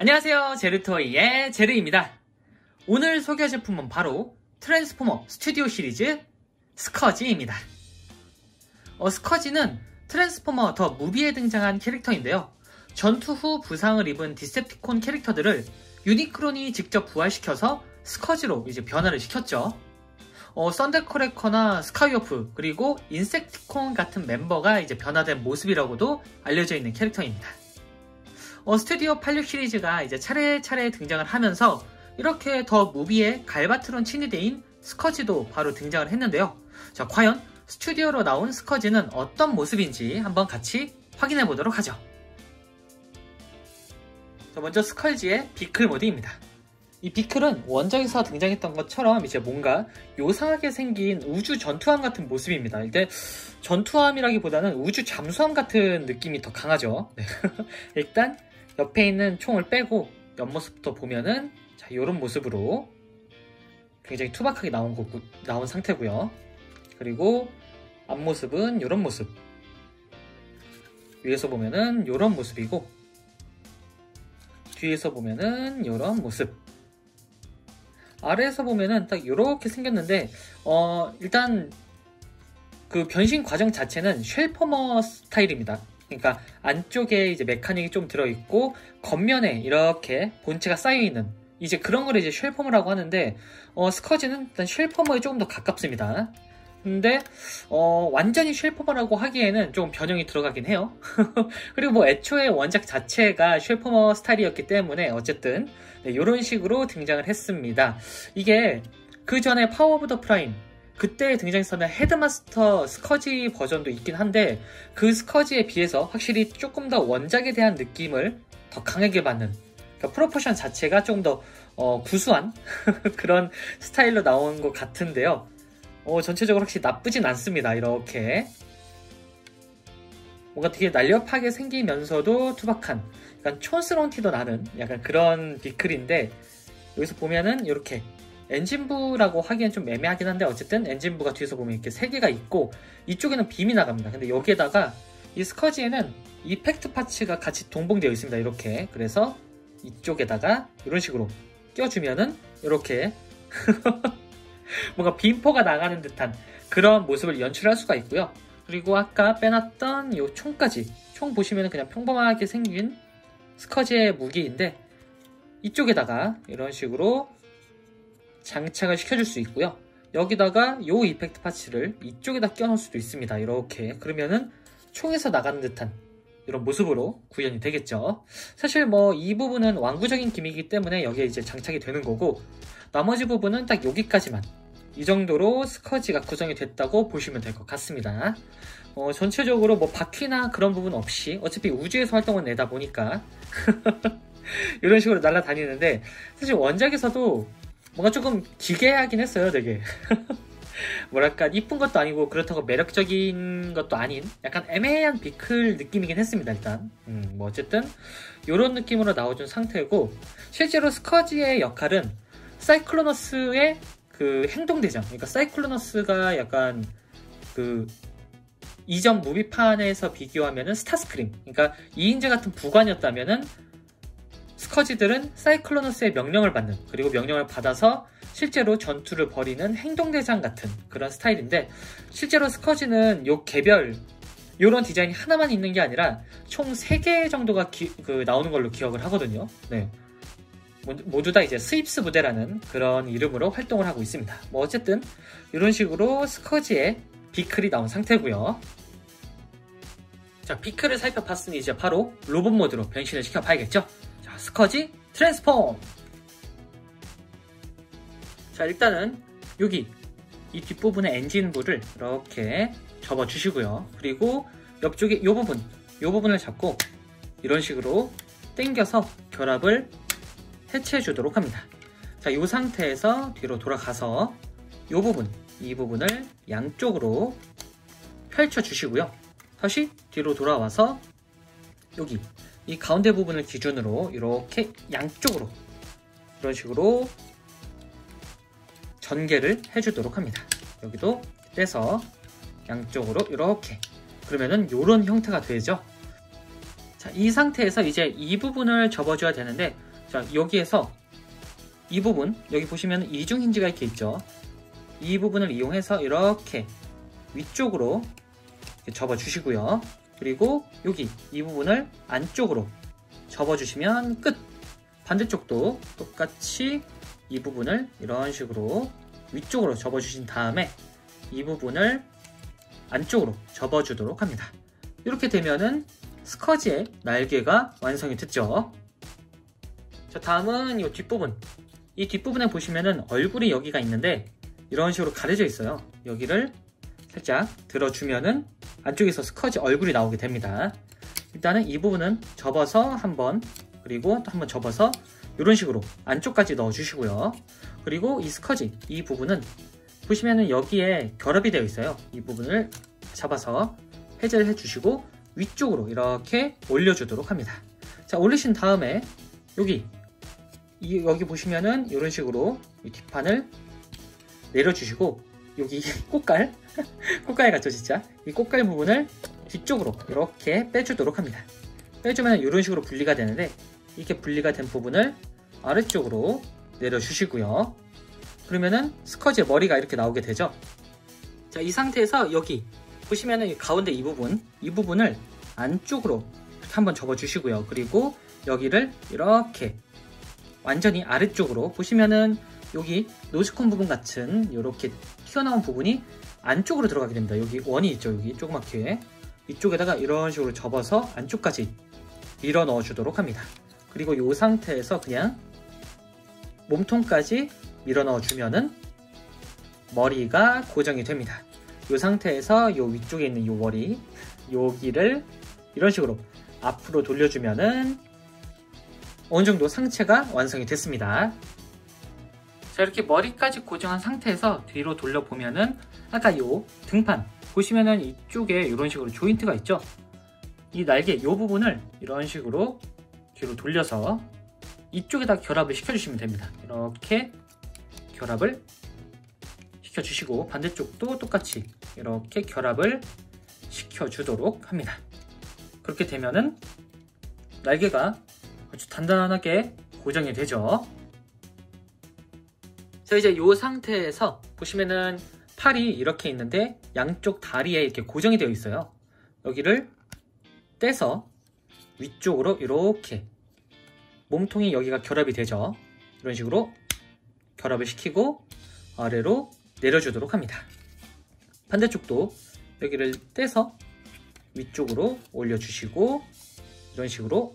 안녕하세요, 제르토이의 제르입니다. 오늘 소개할 제품은 바로 트랜스포머 스튜디오 시리즈 스커지입니다. 스커지는 트랜스포머 더 무비에 등장한 캐릭터인데요. 전투 후 부상을 입은 디셉티콘 캐릭터들을 유니크론이 직접 부활시켜서 스커지로 이제 변화를 시켰죠. 썬더크래커나 스카이오프 그리고 인섹티콘 같은 멤버가 이제 변화된 모습이라고도 알려져 있는 캐릭터입니다. 스튜디오 86 시리즈가 이제 차례차례 등장을 하면서 이렇게 더 무비의 갈바트론 친위대인 스커지도 바로 등장을 했는데요. 자, 과연 스튜디오로 나온 스커지는 어떤 모습인지 한번 같이 확인해 보도록 하죠. 자, 먼저 스커지의 비클 모드입니다. 이 비클은 원작에서 등장했던 것처럼 이제 뭔가 요상하게 생긴 우주 전투함 같은 모습입니다. 이게 전투함이라기보다는 우주 잠수함 같은 느낌이 더 강하죠. 네. 일단 옆에 있는 총을 빼고 옆모습부터 보면은 자, 이런 모습으로 굉장히 투박하게 나온 상태고요. 그리고 앞모습은 이런 모습, 위에서 보면은 이런 모습이고 뒤에서 보면은 이런 모습, 아래에서 보면은 딱 이렇게 생겼는데 일단 그 변신 과정 자체는 쉘포머 스타일입니다. 그러니까 안쪽에 이제 메카닉이 좀 들어있고 겉면에 이렇게 본체가 쌓여있는 이제 그런 걸 이제 쉘포머라고 하는데 스커지는 일단 쉘포머에 조금 더 가깝습니다. 근데 완전히 쉘포머라고 하기에는 좀 변형이 들어가긴 해요. 그리고 뭐 애초에 원작 자체가 쉘포머 스타일이었기 때문에 어쨌든 네, 이런 식으로 등장을 했습니다. 이게 그 전에 파워 오브 더 프라임 그때 등장했었던 헤드마스터 스커지 버전도 있긴 한데 그 스커지에 비해서 확실히 조금 더 원작에 대한 느낌을 더 강하게 받는, 그러니까 프로포션 자체가 좀 더 구수한 그런 스타일로 나온 것 같은데요. 전체적으로 확실히 나쁘진 않습니다. 이렇게 뭔가 되게 날렵하게 생기면서도 투박한 약간 촌스러운 티도 나는 약간 그런 비클인데, 여기서 보면은 이렇게 엔진부라고 하기엔 좀 애매하긴 한데 어쨌든 엔진부가 뒤에서 보면 이렇게 3개가 있고 이쪽에는 빔이 나갑니다. 근데 여기에다가 이 스커지에는 이펙트 파츠가 같이 동봉되어 있습니다. 이렇게. 그래서 이쪽에다가 이런 식으로 껴주면은 이렇게 뭔가 빔포가 나가는 듯한 그런 모습을 연출할 수가 있고요. 그리고 아까 빼놨던 이 총까지, 총 보시면 그냥 평범하게 생긴 스커지의 무기인데 이쪽에다가 이런 식으로 장착을 시켜줄 수 있고요. 여기다가 이 이펙트 파츠를 이쪽에다 껴놓을 수도 있습니다. 이렇게. 그러면은 총에서 나가는 듯한 이런 모습으로 구현이 되겠죠. 사실 뭐 이 부분은 완구적인 기믹이기 때문에 여기에 이제 장착이 되는 거고, 나머지 부분은 딱 여기까지만, 이 정도로 스커지가 구성이 됐다고 보시면 될 것 같습니다. 전체적으로 뭐 바퀴나 그런 부분 없이 어차피 우주에서 활동을 내다 보니까 이런 식으로 날아다니는데, 사실 원작에서도 뭔가 조금 기괴하긴 했어요. 되게 뭐랄까 이쁜 것도 아니고 그렇다고 매력적인 것도 아닌 약간 애매한 비클 느낌이긴 했습니다. 일단 뭐 어쨌든 이런 느낌으로 나와준 상태고, 실제로 스커지의 역할은 사이클로너스의 그 행동대장, 그러니까 사이클로너스가 약간 그 이전 무비판에서 비교하면은 스타스크림, 그러니까 2인제 같은 부관이었다면은 스커지들은 사이클로너스의 명령을 받는, 그리고 명령을 받아서 실제로 전투를 벌이는 행동대장 같은 그런 스타일인데, 실제로 스커지는 요 개별 요런 디자인이 하나만 있는 게 아니라 총 3개 정도가 나오는 걸로 기억을 하거든요. 네. 모두 다 이제 스윕스 부대라는 그런 이름으로 활동을 하고 있습니다. 뭐 어쨌든 이런 식으로 스커지의 비클이 나온 상태고요. 자, 비클을 살펴봤으니 이제 바로 로봇 모드로 변신을 시켜봐야겠죠. 자, 스커지 트랜스폼! 자, 일단은 여기 이 뒷부분의 엔진부를 이렇게 접어주시고요. 그리고 옆쪽에 이 부분을 잡고 이런 식으로 당겨서 결합을 해체해 주도록 합니다. 자, 이 상태에서 뒤로 돌아가서 이 부분을 양쪽으로 펼쳐 주시고요. 다시 뒤로 돌아와서 여기 이 가운데 부분을 기준으로 이렇게 양쪽으로 이런 식으로 전개를 해주도록 합니다. 여기도 떼서 양쪽으로 이렇게, 그러면은 이런 형태가 되죠. 자, 이 상태에서 이제 이 부분을 접어줘야 되는데 자, 여기에서 이 부분, 여기 보시면 이중 힌지가 이렇게 있죠. 이 부분을 이용해서 이렇게 위쪽으로 이렇게 접어 주시고요. 그리고 여기 이 부분을 안쪽으로 접어 주시면 끝! 반대쪽도 똑같이 이 부분을 이런 식으로 위쪽으로 접어 주신 다음에 이 부분을 안쪽으로 접어 주도록 합니다. 이렇게 되면은 스커지의 날개가 완성이 됐죠. 자, 다음은 이 뒷부분. 이 뒷부분에 보시면은 얼굴이 여기가 있는데 이런 식으로 가려져 있어요. 여기를 살짝 들어주면은 안쪽에서 스커지 얼굴이 나오게 됩니다. 일단은 이 부분은 접어서 한번, 그리고 또 한번 접어서 이런 식으로 안쪽까지 넣어 주시고요. 그리고 이 스커지 이 부분은 보시면은 여기에 결합이 되어 있어요. 이 부분을 잡아서 해제를 해 주시고 위쪽으로 이렇게 올려주도록 합니다. 자, 올리신 다음에 여기 보시면은 이런 식으로 이 뒷판을 내려주시고 여기 꽃갈 같죠 진짜? 이 꽃갈 부분을 뒤쪽으로 이렇게 빼주도록 합니다. 빼주면 이런 식으로 분리가 되는데 이렇게 분리가 된 부분을 아래쪽으로 내려주시고요. 그러면은 스커지의 머리가 이렇게 나오게 되죠. 자, 이 상태에서 여기 보시면은 이 가운데 이 부분을 안쪽으로 이렇게 한번 접어 주시고요. 그리고 여기를 이렇게 완전히 아래쪽으로 보시면은 여기 노즈콘 부분 같은 이렇게 튀어나온 부분이 안쪽으로 들어가게 됩니다. 여기 원이 있죠. 여기 조그맣게 이쪽에다가 이런 식으로 접어서 안쪽까지 밀어 넣어 주도록 합니다. 그리고 이 상태에서 그냥 몸통까지 밀어 넣어 주면은 머리가 고정이 됩니다. 이 상태에서 이 위쪽에 있는 이 머리 여기를 이런 식으로 앞으로 돌려주면은 어느 정도 상체가 완성이 됐습니다. 자, 이렇게 머리까지 고정한 상태에서 뒤로 돌려보면은 아까 이 등판 보시면은 이쪽에 이런 식으로 조인트가 있죠. 이 날개 이 부분을 이런 식으로 뒤로 돌려서 이쪽에다 결합을 시켜주시면 됩니다. 이렇게 결합을 시켜주시고 반대쪽도 똑같이 이렇게 결합을 시켜주도록 합니다. 그렇게 되면은 날개가 아주 단단하게 고정이 되죠. 자, 이제 이 상태에서 보시면은 팔이 이렇게 있는데 양쪽 다리에 이렇게 고정이 되어 있어요. 여기를 떼서 위쪽으로 이렇게 몸통이 여기가 결합이 되죠. 이런 식으로 결합을 시키고 아래로 내려주도록 합니다. 반대쪽도 여기를 떼서 위쪽으로 올려주시고 이런 식으로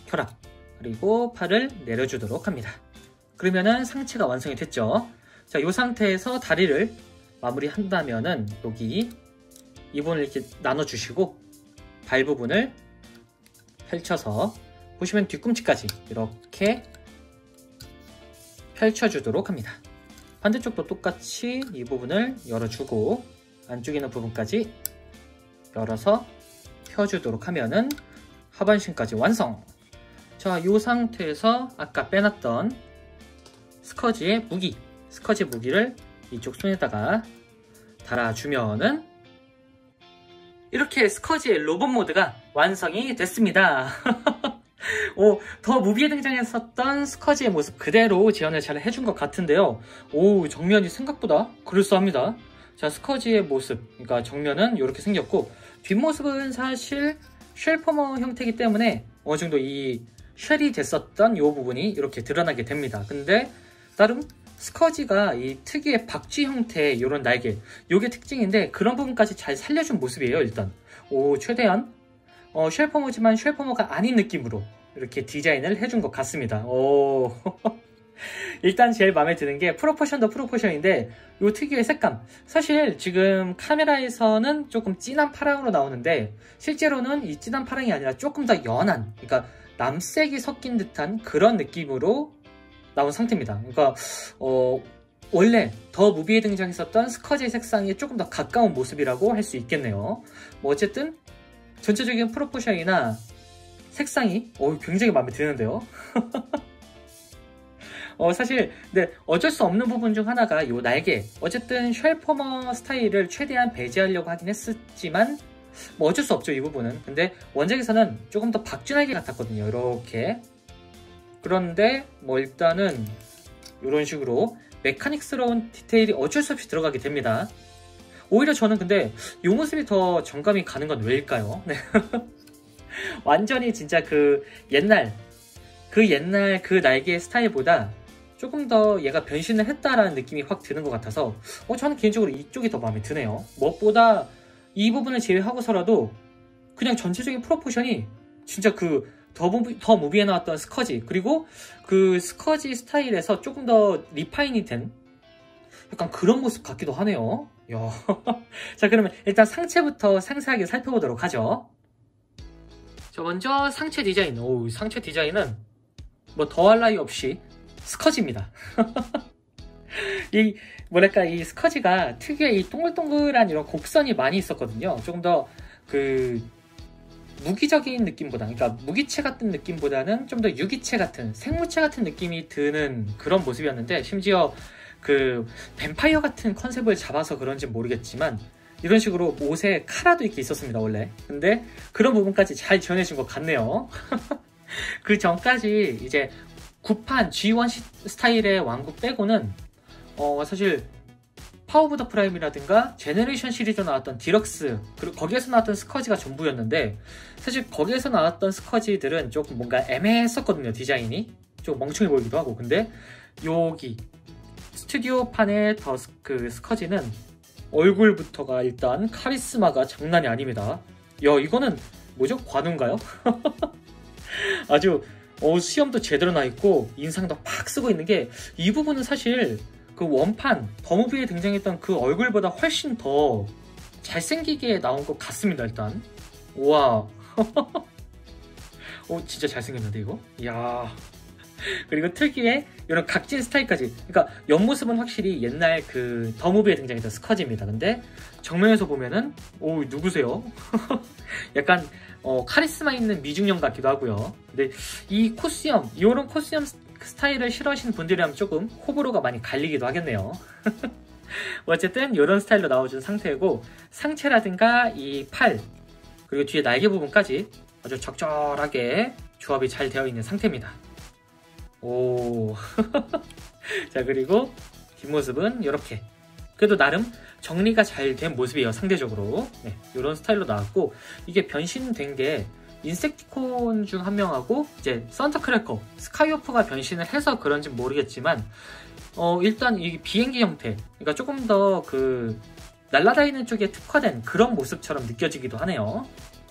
결합, 그리고 팔을 내려주도록 합니다. 그러면은 상체가 완성이 됐죠. 자, 이 상태에서 다리를 마무리한다면은 여기 이 부분을 이렇게 나눠주시고 발 부분을 펼쳐서 보시면 뒤꿈치까지 이렇게 펼쳐주도록 합니다. 반대쪽도 똑같이 이 부분을 열어주고 안쪽에 있는 부분까지 열어서 펴주도록 하면은 하반신까지 완성! 자, 이 상태에서 아까 빼놨던 스커지의 무기를 이쪽 손에다가 달아주면은 이렇게 스커지의 로봇 모드가 완성이 됐습니다. 더 무비에 등장했었던 스커지의 모습 그대로 재현을 잘 해준 것 같은데요. 정면이 생각보다 그럴싸합니다. 자, 스커지의 모습, 그러니까 정면은 이렇게 생겼고 뒷모습은 사실 쉘포머 형태이기 때문에 어느 정도 이 쉘이 됐었던 이 부분이 이렇게 드러나게 됩니다. 근데 나름 스커지가 이 특유의 박쥐 형태의 이런 날개, 이게 특징인데 그런 부분까지 잘 살려준 모습이에요. 일단 최대한 쉘포머지만 쉘포머가 아닌 느낌으로 이렇게 디자인을 해준 것 같습니다. 일단 제일 마음에 드는 게 프로포션도 프로포션인데 이 특유의 색감, 사실 지금 카메라에서는 조금 진한 파랑으로 나오는데 실제로는 이 진한 파랑이 아니라 조금 더 연한, 그러니까 남색이 섞인 듯한 그런 느낌으로 나온 상태입니다. 그러니까 원래 더 무비에 등장했었던 스커지의 색상에 조금 더 가까운 모습이라고 할 수 있겠네요. 어쨌든 전체적인 프로포션이나 색상이 굉장히 마음에 드는데요. 사실 어쩔 수 없는 부분 중 하나가 이 날개, 어쨌든 쉘포머 스타일을 최대한 배제하려고 하긴 했었지만 어쩔 수 없죠, 이 부분은. 근데 원작에서는 조금 더 박쥐 날개 같았거든요, 이렇게. 그런데 뭐 일단은 이런 식으로 메카닉스러운 디테일이 어쩔 수 없이 들어가게 됩니다. 오히려 저는 근데 이 모습이 더 정감이 가는 건 왜일까요? 네. 완전히 진짜 그 옛날 그 날개의 스타일보다 조금 더 얘가 변신을 했다라는 느낌이 확 드는 것 같아서 저는 개인적으로 이쪽이 더 마음에 드네요. 무엇보다 이 부분을 제외하고서라도 그냥 전체적인 프로포션이 진짜 그 더 무비에 나왔던 스커지, 그리고 그 스커지 스타일에서 조금 더 리파인이 된 약간 그런 모습 같기도 하네요. 이야. 자, 그러면 일단 상체부터 상세하게 살펴보도록 하죠. 자, 먼저 상체 디자인. 상체 디자인은 뭐 더할 나위 없이 스커지입니다. 이 스커지가 특유의 이 동글동글한 이런 곡선이 많이 있었거든요. 조금 더 무기적인 느낌보다, 그러니까 무기체 같은 느낌보다는 좀 더 유기체 같은, 생물체 같은 느낌이 드는 그런 모습이었는데, 심지어 그 뱀파이어 같은 컨셉을 잡아서 그런지 모르겠지만 이런 식으로 옷에 카라도 이렇게 있었습니다, 원래. 근데 그런 부분까지 잘 지원해준 것 같네요. 그 전까지 이제 구판 G1 스타일의 왕국 빼고는 사실 파워 오브 더 프라임이라든가 제너레이션 시리즈 나왔던 디럭스, 그리고 거기에서 나왔던 스커지가 전부였는데, 사실 거기에서 나왔던 스커지들은 조금 뭔가 애매했었거든요. 디자인이 좀 멍청해 보이기도 하고. 근데 여기 스튜디오판의 그 스커지는 얼굴부터가 일단 카리스마가 장난이 아닙니다. 이거는 뭐죠? 관우인가요? 아주 수염도 제대로 나 있고 인상도 팍 쓰고 있는 게, 이 부분은 사실 그 원판 더무비에 등장했던 그 얼굴보다 훨씬 더 잘생기게 나온 것 같습니다. 일단 우와. 진짜 잘생겼는데 이거? 이야. 그리고 특유의 이런 각진 스타일까지. 그러니까 옆모습은 확실히 옛날 그 더무비에 등장했던 스커지입니다. 근데 정면에서 보면은 누구세요? 약간 카리스마 있는 미중년 같기도 하고요. 근데 이 코스염, 이런 코스염 스타일을 싫어하시는 분들이라면 조금 호불호가 많이 갈리기도 하겠네요. 어쨌든 이런 스타일로 나와준 상태이고, 상체라든가 이 팔, 그리고 뒤에 날개 부분까지 아주 적절하게 조합이 잘 되어 있는 상태입니다. 자, 그리고 뒷모습은 이렇게 그래도 나름 정리가 잘 된 모습이에요. 상대적으로. 네, 이런 스타일로 나왔고, 이게 변신된 게 인섹티콘 중 한 명하고 이제 선터크래커, 스카이워프가 변신을 해서 그런지 모르겠지만 일단 이 비행기 형태, 그러니까 조금 더 그 날아다니는 쪽에 특화된 그런 모습처럼 느껴지기도 하네요.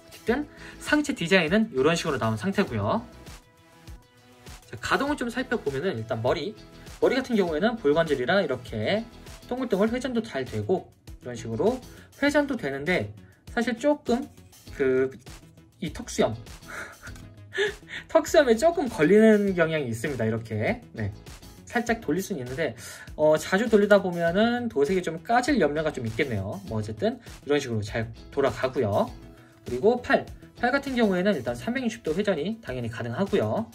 어쨌든 상체 디자인은 이런 식으로 나온 상태고요. 자, 가동을 좀 살펴보면은 일단 머리 같은 경우에는 볼관절이라 이렇게 동글동글 회전도 잘 되고, 이런 식으로 회전도 되는데, 사실 조금 이 턱수염 턱수염에 조금 걸리는 경향이 있습니다. 이렇게 살짝 돌릴 수는 있는데 자주 돌리다 보면은 도색이 좀 까질 염려가 좀 있겠네요. 뭐 어쨌든 이런 식으로 잘 돌아가고요. 그리고 팔 같은 경우에는 일단 360도 회전이 당연히 가능하고요.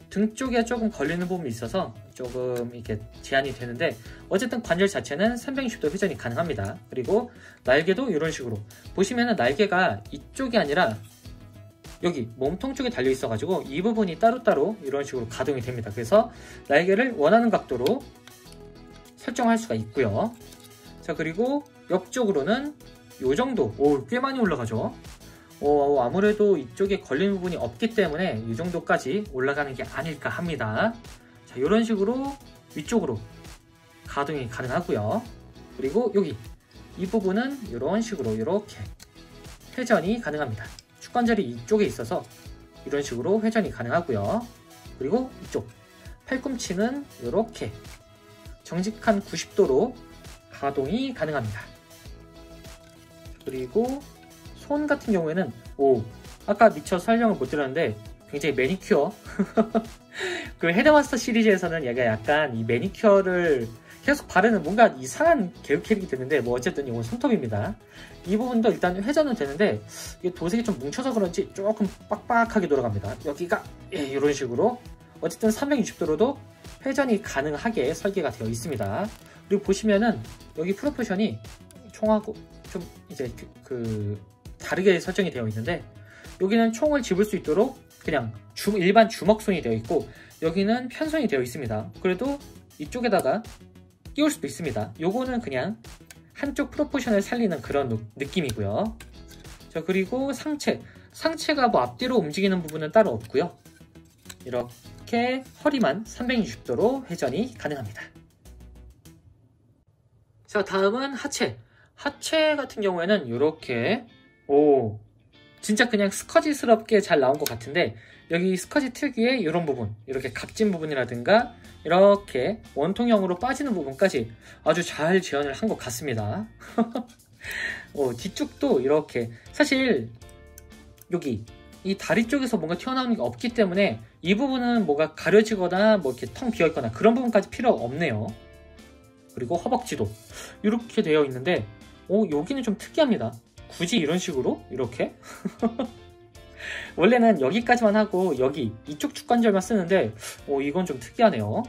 등 쪽에 조금 걸리는 부분이 있어서 조금 이렇게 제한이 되는데, 어쨌든 관절 자체는 360도 회전이 가능합니다. 그리고 날개도 이런 식으로 보시면은 날개가 이쪽이 아니라 여기 몸통 쪽에 달려 있어 가지고 이 부분이 따로따로 이런 식으로 가동이 됩니다. 그래서 날개를 원하는 각도로 설정할 수가 있고요. 자, 그리고 옆쪽으로는 이 정도, 꽤 많이 올라가죠. 아무래도 이쪽에 걸리는 부분이 없기 때문에 이 정도까지 올라가는 게 아닐까 합니다. 자, 이런 식으로 위쪽으로 가동이 가능하고요. 그리고 여기 이 부분은 이런 식으로 이렇게 회전이 가능합니다. 축관절이 이쪽에 있어서 이런 식으로 회전이 가능하고요. 그리고 이쪽 팔꿈치는 이렇게 정직한 90도로 가동이 가능합니다. 그리고 손 같은 경우에는 아까 미처 설명을 못 드렸는데 굉장히 매니큐어 그 헤드마스터 시리즈에서는 얘가 약간 이 매니큐어를 계속 바르는 뭔가 이상한 계열 캐릭이 되는데, 뭐 어쨌든 이건 손톱입니다. 이 부분도 일단 회전은 되는데 이게 도색이 좀 뭉쳐서 그런지 조금 빡빡하게 돌아갑니다. 여기가 이런 식으로 어쨌든 360도로도 회전이 가능하게 설계가 되어 있습니다. 그리고 보시면은 여기 프로포션이 총하고 좀 이제 다르게 설정이 되어 있는데, 여기는 총을 집을 수 있도록 그냥 일반 주먹손이 되어 있고 여기는 편손이 되어 있습니다. 그래도 이쪽에다가 끼울 수도 있습니다. 요거는 그냥 한쪽 프로포션을 살리는 그런 느낌이고요. 자, 그리고 상체가 뭐 앞뒤로 움직이는 부분은 따로 없고요. 이렇게 허리만 360도로 회전이 가능합니다. 자, 다음은 하체 같은 경우에는 이렇게 진짜 그냥 스커지스럽게 잘 나온 것 같은데 여기 스커지 특유의 이런 부분, 이렇게 각진 부분이라든가 이렇게 원통형으로 빠지는 부분까지 아주 잘 재현을 한 것 같습니다. 뒤쪽도 이렇게, 사실 여기 이 다리 쪽에서 뭔가 튀어나오는 게 없기 때문에 이 부분은 뭐가 가려지거나 뭐 이렇게 텅 비어 있거나 그런 부분까지 필요 없네요. 그리고 허벅지도 이렇게 되어 있는데 여기는 좀 특이합니다. 굳이 이런 식으로 이렇게 원래는 여기까지만 하고 여기 이쪽 축관절만 쓰는데 이건 좀 특이하네요.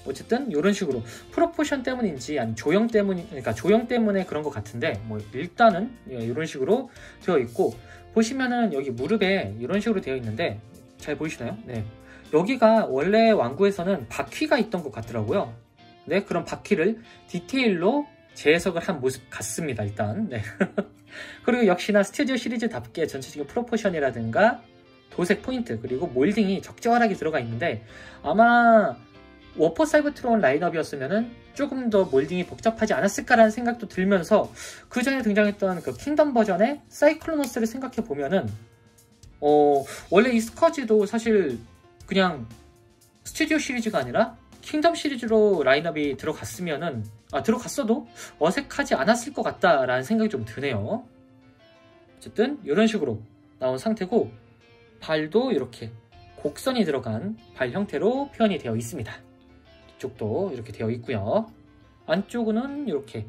어쨌든 이런 식으로 프로포션 때문인지 아니 조형 때문에 그런 것 같은데 뭐 일단은 이런 식으로 되어 있고, 보시면은 여기 무릎에 이런 식으로 되어 있는데 잘 보이시나요? 네, 여기가 원래 완구에서는 바퀴가 있던 것 같더라고요. 네, 그런 바퀴를 디테일로 재해석을 한 모습 같습니다. 일단 네. 그리고 역시나 스튜디오 시리즈답게 전체적인 프로포션이라든가 도색 포인트 그리고 몰딩이 적절하게 들어가 있는데, 아마 워퍼 사이버트론 라인업이었으면은 조금 더 몰딩이 복잡하지 않았을까라는 생각도 들면서 그 전에 등장했던 그 킹덤 버전의 사이클로노스를 생각해 보면은 원래 이 스커지도 사실 그냥 스튜디오 시리즈가 아니라 킹덤 시리즈로 라인업이 들어갔어도 어색하지 않았을 것 같다라는 생각이 좀 드네요. 어쨌든 이런 식으로 나온 상태고, 발도 이렇게 곡선이 들어간 발 형태로 표현이 되어 있습니다. 이쪽도 이렇게 되어 있고요. 안쪽은 이렇게,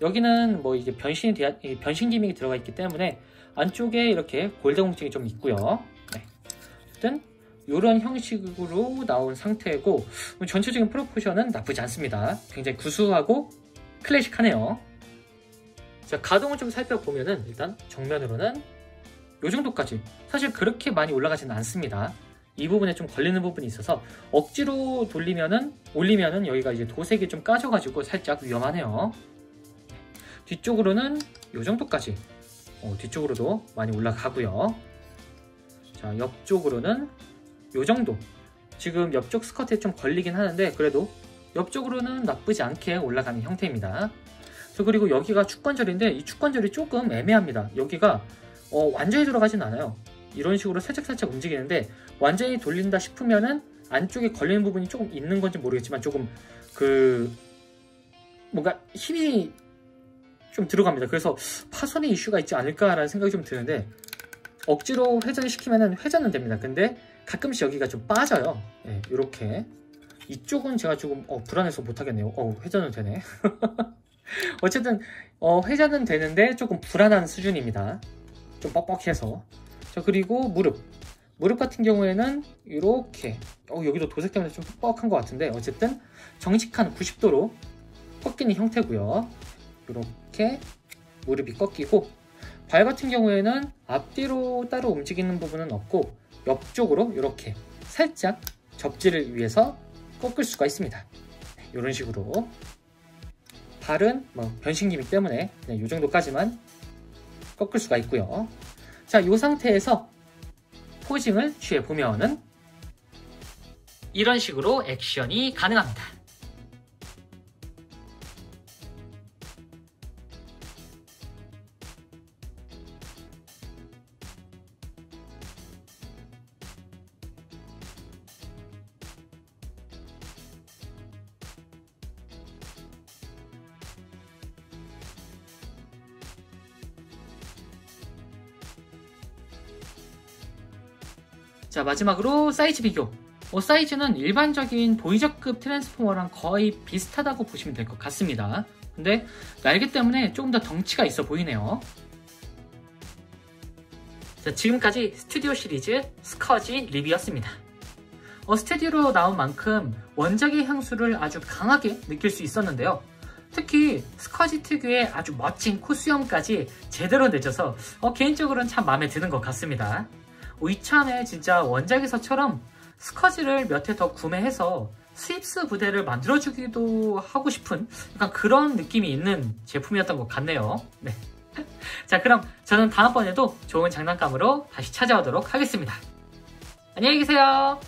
여기는 뭐 이게 변신 기믹이 들어가 있기 때문에 안쪽에 이렇게 골드공증이 좀 있고요. 네. 어쨌든 이런 형식으로 나온 상태고, 전체적인 프로포션은 나쁘지 않습니다. 굉장히 구수하고 클래식하네요. 자, 가동을 좀 살펴보면은 일단 정면으로는 이 정도까지 사실 그렇게 많이 올라가지는 않습니다. 이 부분에 좀 걸리는 부분이 있어서 억지로 올리면은 여기가 이제 도색이 좀 까져가지고 살짝 위험하네요. 뒤쪽으로는 이 정도까지 뒤쪽으로도 많이 올라가고요. 자, 옆쪽으로는 이 정도. 지금 옆쪽 스커트에 좀 걸리긴 하는데 그래도 옆쪽으로는 나쁘지 않게 올라가는 형태입니다. 그리고 여기가 축관절인데 이 축관절이 조금 애매합니다. 여기가 완전히 들어가진 않아요. 이런 식으로 살짝살짝 움직이는데 완전히 돌린다 싶으면은 안쪽에 걸리는 부분이 조금 있는 건지 모르겠지만 조금 뭔가 힘이 좀 들어갑니다. 그래서 파손의 이슈가 있지 않을까라는 생각이 좀 드는데, 억지로 회전을 시키면은 회전은 됩니다. 근데 가끔씩 여기가 좀 빠져요. 네, 이렇게. 이쪽은 제가 조금 불안해서 못하겠네요. 회전은 되네. 어쨌든 회전은 되는데 조금 불안한 수준입니다. 좀 뻑뻑해서. 자, 그리고 무릎 같은 경우에는 이렇게 여기도 도색 때문에 좀 뻑뻑한 것 같은데 어쨌든 정직한 90도로 꺾이는 형태고요. 이렇게 무릎이 꺾이고, 발 같은 경우에는 앞뒤로 따로 움직이는 부분은 없고 옆쪽으로 이렇게 살짝 접지를 위해서 꺾을 수가 있습니다. 이런 식으로. 발은 변신 기믹 때문에 그냥 이 정도까지만 꺾을 수가 있고요. 자, 이 상태에서 포징을 취해보면은 이런 식으로 액션이 가능합니다. 자, 마지막으로 사이즈 비교. 사이즈는 일반적인 보이저급 트랜스포머랑 거의 비슷하다고 보시면 될 것 같습니다. 근데 날개 때문에 조금 더 덩치가 있어 보이네요. 자, 지금까지 스튜디오 시리즈 스커지 리뷰였습니다. 스튜디오로 나온 만큼 원작의 향수를 아주 강하게 느낄 수 있었는데요. 특히 스커지 특유의 아주 멋진 코수염까지 제대로 내줘서 개인적으로는 참 마음에 드는 것 같습니다. 이참에 진짜 원작에서처럼 스커지를 몇 회 더 구매해서 스윕스 부대를 만들어주기도 하고 싶은 약간 그런 느낌이 있는 제품이었던 것 같네요. 네. 자, 그럼 저는 다음번에도 좋은 장난감으로 다시 찾아오도록 하겠습니다. 안녕히 계세요.